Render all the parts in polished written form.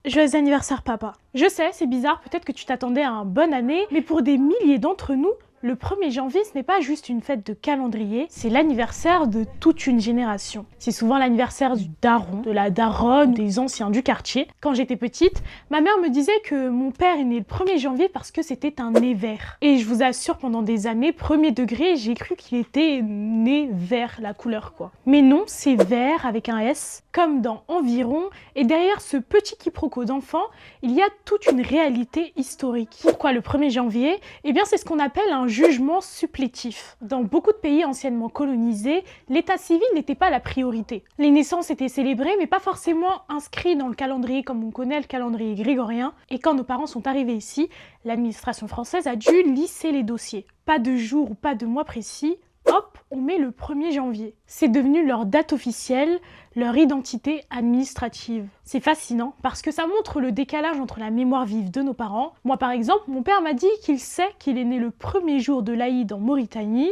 Joyeux anniversaire papa. Je sais, c'est bizarre, peut-être que tu t'attendais à une bonne année, mais pour des milliers d'entre nous, le 1er janvier, ce n'est pas juste une fête de calendrier, c'est l'anniversaire de toute une génération. C'est souvent l'anniversaire du daron, de la daronne, des anciens du quartier. Quand j'étais petite, ma mère me disait que mon père est né le 1er janvier parce que c'était un nez vert. Et je vous assure, pendant des années, premier degré, j'ai cru qu'il était né vert, la couleur quoi. Mais non, c'est vert avec un S, comme dans Environ, et derrière ce petit quiproquo d'enfant, il y a toute une réalité historique. Pourquoi le 1er janvier? Eh bien, c'est ce qu'on appelle un jugement supplétif. Dans beaucoup de pays anciennement colonisés, l'état civil n'était pas la priorité. Les naissances étaient célébrées, mais pas forcément inscrites dans le calendrier comme on connaît le calendrier grégorien. Et quand nos parents sont arrivés ici, l'administration française a dû lisser les dossiers. Pas de jour ou pas de mois précis, hop, on met le 1er janvier. C'est devenu leur date officielle, leur identité administrative. C'est fascinant parce que ça montre le décalage entre la mémoire vive de nos parents. Moi par exemple, mon père m'a dit qu'il sait qu'il est né le 1er jour de l'Aïd en Mauritanie,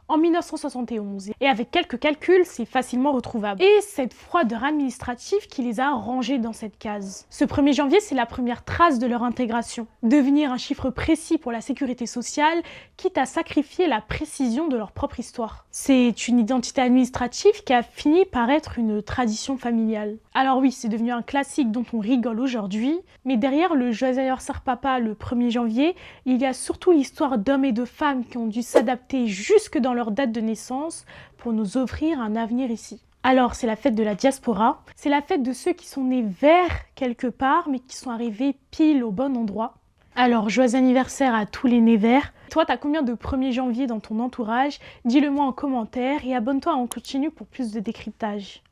en 1971. Et avec quelques calculs, c'est facilement retrouvable. Et cette froideur administrative qui les a rangés dans cette case. Ce 1er janvier, c'est la première trace de leur intégration. Devenir un chiffre précis pour la sécurité sociale, quitte à sacrifier la précision de leur propre histoire. C'est une identité administrative qui a fini par être une tradition familiale. Alors oui, c'est devenu un classique dont on rigole aujourd'hui, mais derrière le joyeux anniversaire papa le 1er janvier, il y a surtout l'histoire d'hommes et de femmes qui ont dû s'adapter jusque dans leur date de naissance pour nous offrir un avenir ici. Alors, c'est la fête de la diaspora, c'est la fête de ceux qui sont nés verts quelque part, mais qui sont arrivés pile au bon endroit. Alors, joyeux anniversaire à tous les nés verts. Toi, t'as combien de 1er janvier dans ton entourage? Dis-le moi en commentaire et abonne-toi à On Continue pour plus de décryptage.